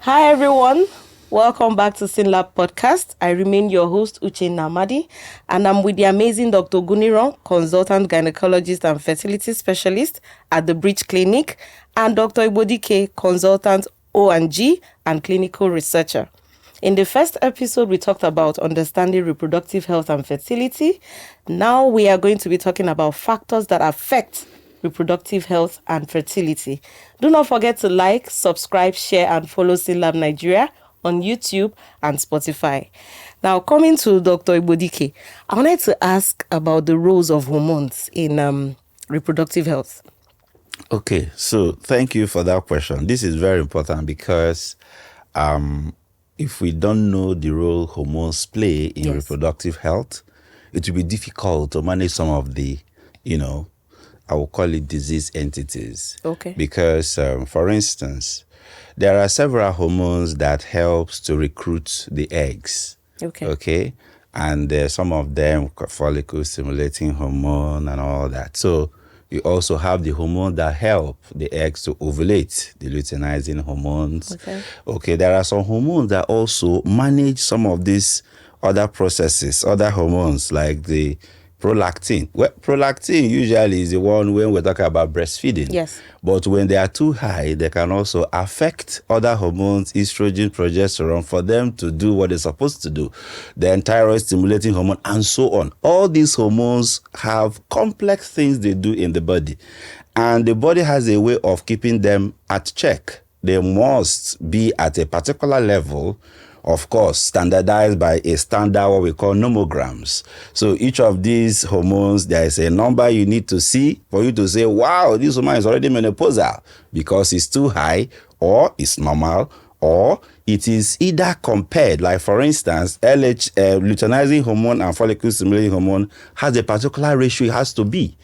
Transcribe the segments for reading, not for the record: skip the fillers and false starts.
Hi everyone, welcome back to SYNLAB Podcast. I remain your host Uchenna Amadi, and I'm with the amazing Dr. Ogunniran, consultant gynecologist and fertility specialist at the Bridge Clinic, and Dr. Igbodike, consultant O&G and clinical researcher. In the first episode, we talked about understanding reproductive health and fertility. Now we are going to be talking about factors that affect reproductive health and fertility. Do not forget to like, subscribe, share, and follow SYNLAB Nigeria on YouTube and Spotify. Now, coming to Dr. Igbodike, I wanted to ask about the roles of hormones in reproductive health. Okay, so thank you for that question. This is very important because if we don't know the role hormones play in reproductive health, it will be difficult to manage some of the, I will call it disease entities. Okay. Because, for instance, there are several hormones that helps to recruit the eggs. Okay. Okay. And some of them, follicle stimulating hormone and all that. So you also have the hormone that help the eggs to ovulate, the luteinizing hormones. Okay. Okay. There are some hormones that also manage some of these other processes, other hormones like the prolactin. Well, prolactin usually is the one when we're talking about breastfeeding. Yes. But when they are too high, they can also affect other hormones, estrogen, progesterone, for them to do what they're supposed to do. Then thyroid stimulating hormone and so on. All these hormones have complex things they do in the body. And the body has a way of keeping them at check. They must be at a particular level, of course, standardized by a standard, what we call nomograms. So each of these hormones, there is a number you need to see for you to say, wow, this woman is already menopausal, because it's too high, or it's normal, or it is either compared. Like, for instance, luteinizing hormone and follicle stimulating hormone has a particular ratio it has to be.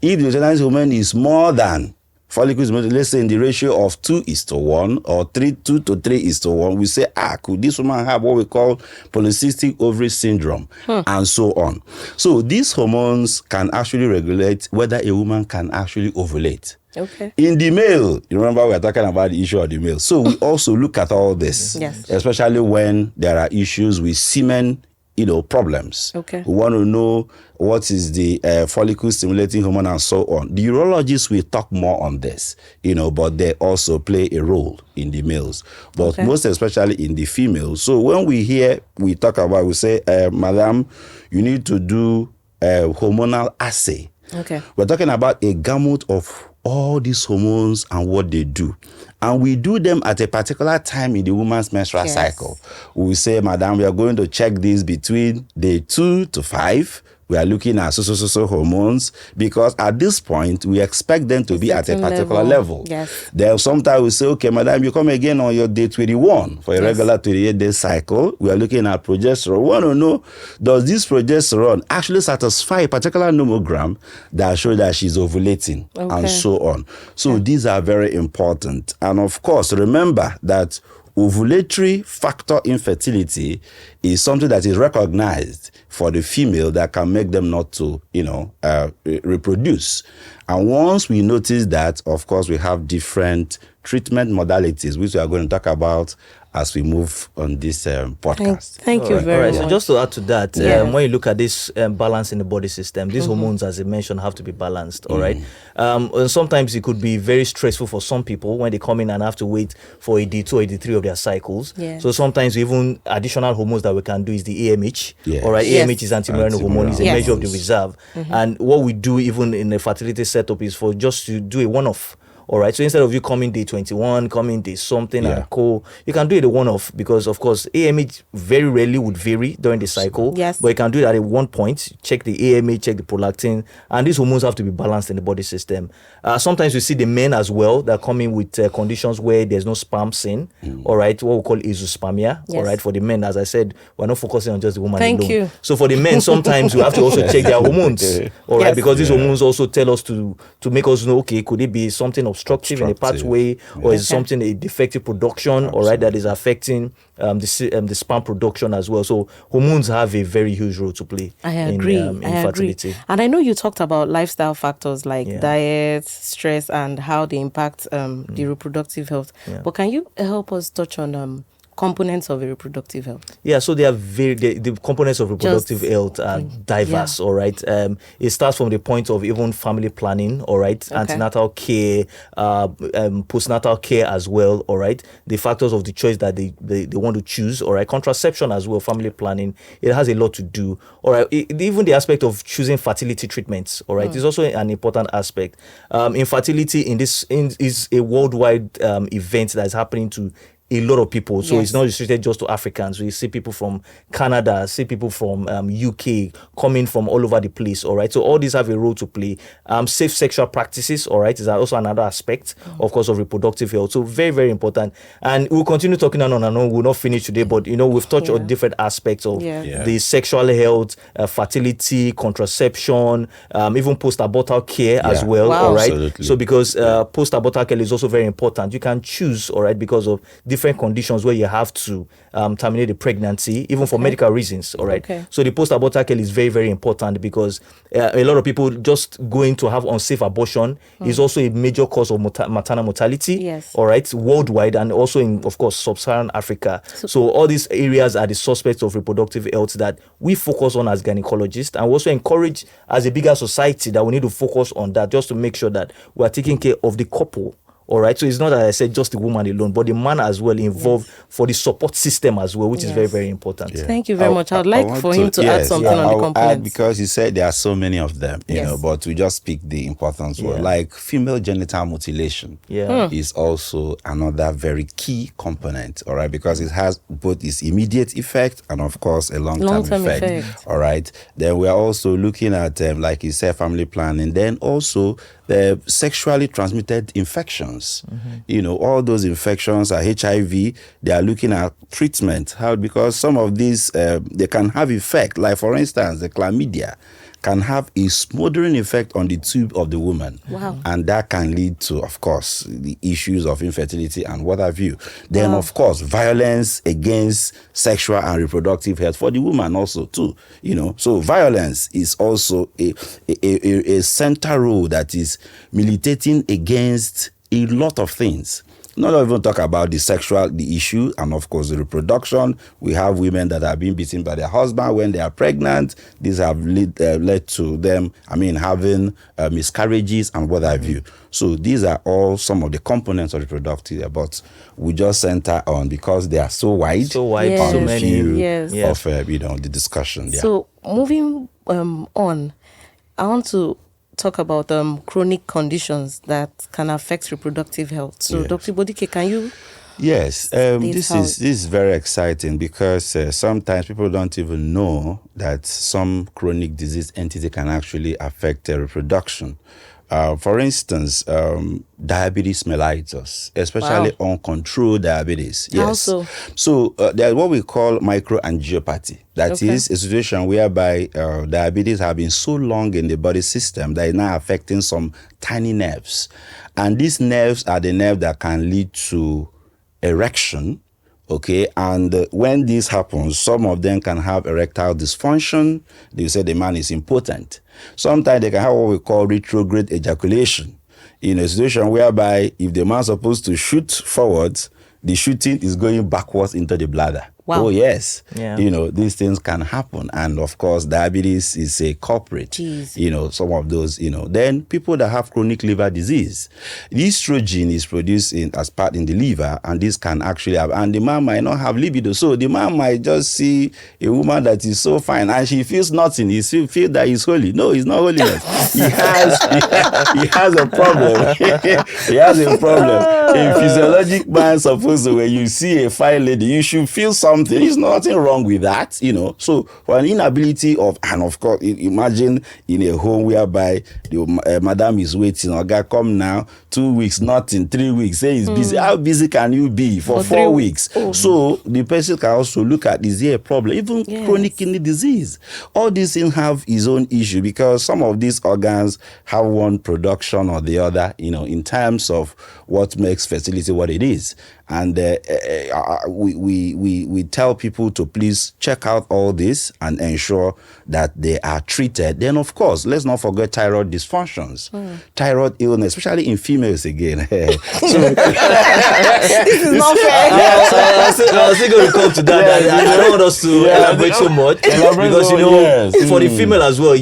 If the luteinizing hormone is more than follicle stimulating, let's say in the ratio of 2:1 or 2 to 3:1, we say, could this woman have what we call polycystic ovary syndrome, and so on. So these hormones can actually regulate whether a woman can actually ovulate. Okay. In the male, you remember we are talking about the issue of the male. So we also look at all this, Yes. especially when there are issues with semen, problems. Okay. We want to know what is the follicle stimulating hormone and so on. The urologists will talk more on this, but they also play a role in the males, but most especially in the females. So when we talk about, we say, madam, you need to do a hormonal assay. Okay. We're talking about a gamut of all these hormones and what they do. And we do them at a particular time in the woman's menstrual cycle. We say, madam, we are going to check this between day 2 to 5. We are looking at so hormones, because at this point, we expect them to be at a particular level. Yes. Then sometimes we say, okay, madam, you come again on your day 21 for a regular 28-day cycle. We are looking at progesterone. We want to know, does this progesterone actually satisfy a particular nomogram that shows that she's ovulating, and so on. So these are very important. And of course, remember that ovulatory factor infertility is something that is recognized for the female that can make them not to, reproduce. And once we notice that, of course, we have different treatment modalities, which we are going to talk about as we move on this podcast. Thank you very much. So just to add to that, when you look at this balance in the body system, these hormones, as I mentioned, have to be balanced. All right. And sometimes it could be very stressful for some people when they come in and have to wait for a D2 or a D3 of their cycles. Yeah. So sometimes even additional hormones that we can do is the AMH. Yes. All right. Yes. AMH is antimullary hormone, is a measure of the reserve. And what we do even in the fertility setup is for just to do a one-off. All right. So instead of you coming day 21, coming day something and co, you can do it a one-off, because of course AMH very rarely would vary during the cycle. Yes. But you can do it at a one point. Check the AMH, check the prolactin, and these hormones have to be balanced in the body system. Sometimes we see the men as well that come in with conditions where there's no sperm seen. All right. What we call azoospermia. Yes. All right. For the men, as I said, we're not focusing on just the woman Thank alone. you. So for the men, sometimes we have to also check their hormones. All right. Yes. Because these hormones also tell us to make us know, okay, could it be something of obstructive in a pathway, or is something a defective production, all right, that is affecting the sperm production as well. So hormones have a very huge role to play. I agree. in fertility. And I know you talked about lifestyle factors like diet, stress, and how they impact the reproductive health. But can you help us touch on components of reproductive health? Yeah, so they are the components of reproductive health are diverse, all right. It starts from the point of even family planning, all right, antenatal care, postnatal care as well, all right. The factors of the choice that they want to choose, all right. Contraception as well, family planning, it has a lot to do, all right. Even the aspect of choosing fertility treatments, all right, is also an important aspect. Infertility is a worldwide event that is happening to a lot of people, so it's not restricted just to Africans. We see people from Canada, see people from UK coming from all over the place, all right. So all these have a role to play. Safe sexual practices, all right, is also another aspect, of course, of reproductive health. So very, very important. And we'll continue talking on and on. We'll not finish today, but we've touched on different aspects of the sexual health, fertility, contraception, even post-abortal care as well, all right. Absolutely. So because post-abortal care is also very important. You can choose, all right, because of different conditions where you have to terminate the pregnancy, even for medical reasons, all right. So the post-abortal care is very, very important because a lot of people just going to have unsafe abortion is also a major cause of maternal mortality, all right, worldwide, and also in, of course, sub-Saharan Africa. So all these areas are the suspects of reproductive health that we focus on as gynecologists, and we also encourage as a bigger society that we need to focus on that, just to make sure that we are taking care of the couple. All right, so it's not, as I said, just the woman alone, but the man as well involved for the support system as well, which is very, very important. Thank you very much. I would like for him to add something on the components. Because you said there are so many of them, you know, but we just pick the important one. Like female genital mutilation is also another very key component, all right, because it has both its immediate effect and, of course, a long-term effect, all right. Then we are also looking at, like you said, family planning, then also the sexually transmitted infections. All those infections are HIV. They are looking at treatment. How? Because some of these, they can have effect. Like, for instance, the chlamydia can have a smothering effect on the tube of the woman. And that can lead to, of course, the issues of infertility and what have you. Then, of course, violence against sexual and reproductive health for the woman also, too. So violence is also a central role that is militating against a lot of things. Not even talk about the issue, and of course the reproduction. We have women that are being beaten by their husband when they are pregnant. These have led to them, having miscarriages and what have you. So these are all some of the components of reproductive, but we just center on because they are so wide, so many of the discussion. So moving on, I want to talk about chronic conditions that can affect reproductive health. So, Dr. Igbodike, can you? Yes, this is very exciting because sometimes people don't even know that some chronic disease entity can actually affect reproduction. For instance, diabetes mellitus, especially uncontrolled diabetes. Yes. Also. So there's what we call microangiopathy. That is a situation whereby diabetes have been so long in the body system that it's now affecting some tiny nerves. And these nerves are the nerves that can lead to erection. Okay, and when this happens, some of them can have erectile dysfunction. They say the man is impotent. Sometimes they can have what we call retrograde ejaculation, in a situation whereby if the man is supposed to shoot forwards, the shooting is going backwards into the bladder. Wow. Oh, yes. These things can happen. And of course, diabetes is a culprit. Jeez. Some of those, Then people that have chronic liver disease, the estrogen is produced as part in the liver, and this can actually have, and the man might not have libido. So the man might just see a woman that is so fine and she feels nothing. He feels that he's holy. No, he's not holiness. he has a problem. He has a problem. A physiologic man, supposed to, when you see a fine lady, you should feel something. something. There's nothing wrong with that, So for an inability and of course, imagine in a home whereby the madam is waiting, Oga come now, 2 weeks, nothing, 3 weeks, say he's busy. How busy can you be for 4 weeks? So the person can also look at, is there a problem? Even chronic kidney disease. All these things have his own issue because some of these organs have one production or the other, in terms of what makes fertility what it is. And we tell people to please check out all this and ensure that they are treated. Then, of course, let's not forget thyroid dysfunctions, thyroid illness, especially in females again. This is not fair. I was going to come to that. I don't want us to elaborate so much because, for the female as well,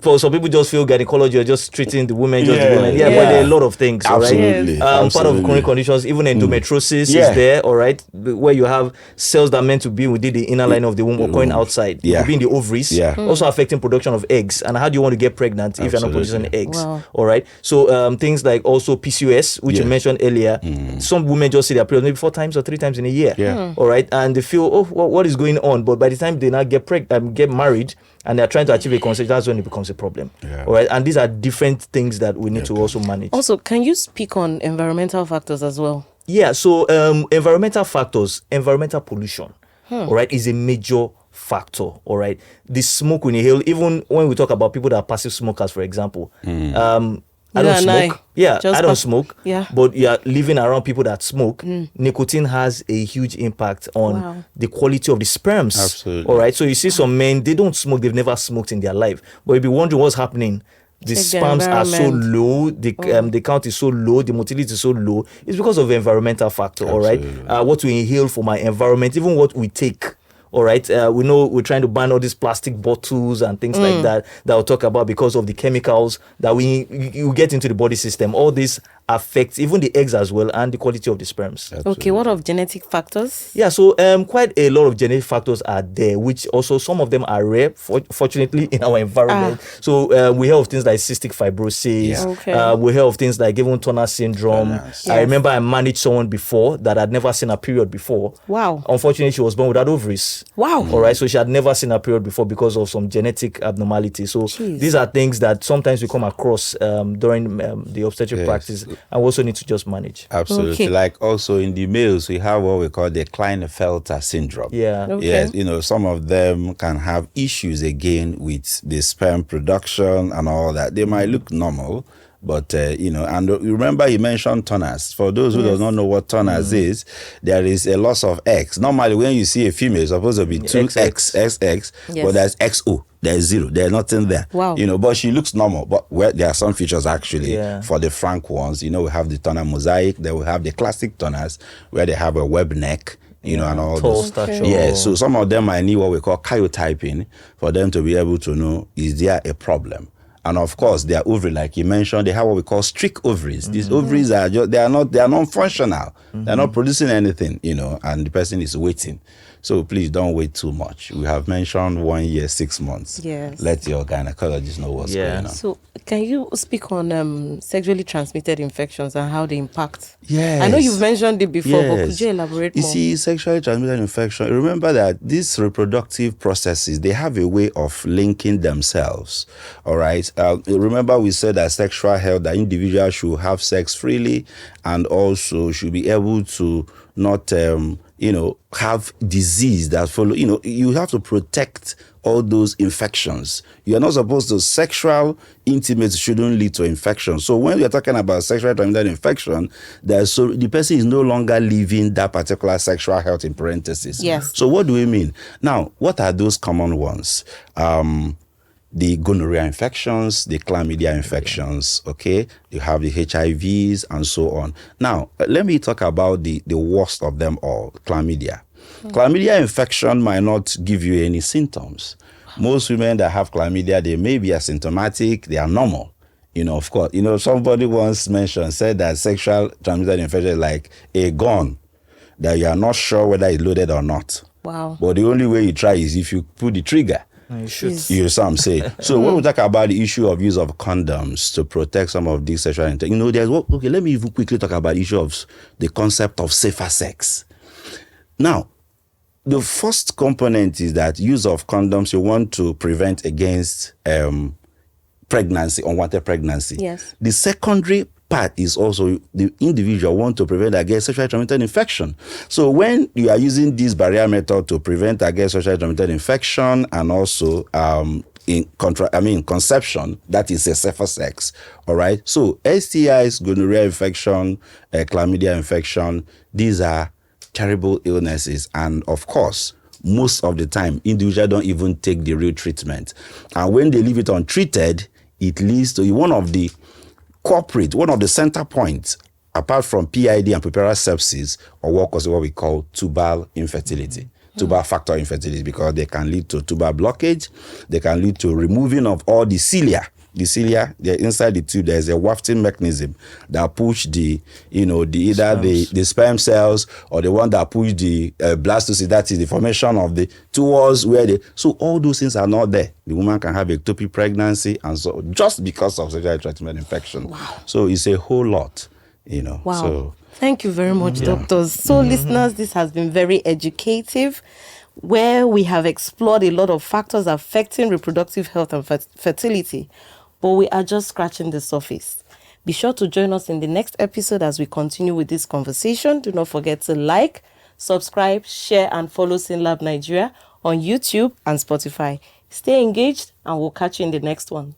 for some people just feel gynecology or just treating the women, just the women. But there are a lot of things, absolutely. Right? Part of chronic conditions, even endometriosis is there, all right, where you have cells that are meant to be within the inner line of the womb occurring outside, being the ovaries, also affecting production of eggs. And how do you want to get pregnant if you're not producing eggs? Wow. All right. So things like also PCOS, which you mentioned earlier. Some women just see their period maybe 4 times or 3 times in a year. All right. And they feel, what is going on? But by the time they now get married and they're trying to achieve a concept, that's when it becomes a problem. All right. And these are different things that we need to also manage. Also, can you speak on environmental factors as well? Yeah, so environmental factors, environmental pollution, all right, is a major factor, all right. The smoke we inhale, even when we talk about people that are passive smokers, for example, I don't smoke. I don't smoke. But you're living around people that smoke. Nicotine has a huge impact on the quality of the sperms. Absolutely. All right, so you see some men, they don't smoke, they've never smoked in their life. But you'll be wondering what's happening. The sperms are so low, the count is so low, the motility is so low. It's because of the environmental factor, all right? What we inhale from our environment, even what we take, all right? We know we're trying to ban all these plastic bottles and things like that we'll talk about because of the chemicals that you get into the body system. All this affects even the eggs as well and the quality of the sperms. Absolutely. Okay, what of genetic factors? Yeah, so quite a lot of genetic factors are there, which also some of them are rare, fortunately, in our environment. So we hear of things like cystic fibrosis. We hear of things like even Turner syndrome. I remember I managed someone before that had never seen a period before. Wow. Unfortunately, she was born without ovaries. Wow. All right, so she had never seen a period before because of some genetic abnormality. So these are things that sometimes we come across during the obstetric practice. And we also need to just manage. Absolutely. Okay. Like also in the males, we have what we call the Klinefelter syndrome. Yes, some of them can have issues again with the sperm production and all that. They might look normal, but and remember you mentioned toners. For those who do not know what toners is, there is a loss of X. Normally when you see a female, it's supposed to be 2X, XX, but there's XO. There's 0. There's nothing there. Wow. But she looks normal. But there are some features actually for the frank ones. We have the toner mosaic. Then we have the classic toners where they have a web neck. And all those. So some of them might need what we call karyotyping for them to be able to know, is there a problem? And of course, their ovary, like you mentioned, they have what we call strict ovaries. These ovaries are they are non-functional. They're not producing anything, and the person is waiting. So please don't wait too much. We have mentioned 1 year, 6 months. Yes. Let your gynecologist know what's going on. So can you speak on sexually transmitted infections and how they impact? Yes. I know you've mentioned it before, but could you elaborate more? You see, sexually transmitted infection, remember that these reproductive processes, they have a way of linking themselves. All right. Remember we said that sexual health, that individuals should have sex freely and also should be able to not have disease that follow. You have to protect all those infections. You are not supposed to, sexual intimacy shouldn't lead to infection. So when we are talking about sexually transmitted infection, the person is no longer living that particular sexual health in parentheses. Yes. So what do we mean? Now, what are those common ones? The gonorrhea infections, the chlamydia infections, okay? You have the HIVs and so on. Now, let me talk about the worst of them all, chlamydia. Chlamydia infection might not give you any symptoms. Most women that have chlamydia, they may be asymptomatic, they are normal. Of course, somebody once said that sexual transmitted infection is like a gun, that you are not sure whether it's loaded or not. Wow. But the only way you try is if you pull the trigger. You should. Some say. So when we talk about the issue of use of condoms to protect some of these sexual there's okay, let me even quickly talk about the issue of the concept of safer sex. Now, the first component is that use of condoms, you want to prevent against pregnancy, unwanted pregnancy. Yes. The secondary part is also the individual want to prevent against sexually transmitted infection. So when you are using this barrier method to prevent against sexually transmitted infection and also conception, that is a safer sex. All right. So STIs, gonorrhea infection, chlamydia infection, these are terrible illnesses, and of course, most of the time, individuals don't even take the real treatment, and when they leave it untreated, it leads to one of the center points, apart from PID and puerperal sepsis, or what we call tubal infertility. Tubal factor infertility, because they can lead to tubal blockage. They can lead to removing of all the cilia. The cilia, inside the tube, there's a wafting mechanism that push the sperm cells, or the one that push the blastocyst, that is the formation of the towards where they. So all those things are not there. The woman can have ectopic pregnancy, and so just because of sexually transmitted infection. Wow. So it's a whole lot, Wow. So thank you very much, doctors. So listeners, this has been very educative, where we have explored a lot of factors affecting reproductive health and fertility. But we are just scratching the surface. Be sure to join us in the next episode as we continue with this conversation. Do not forget to like, subscribe, share, and follow SYNLAB Nigeria on YouTube and Spotify. Stay engaged, and we'll catch you in the next one.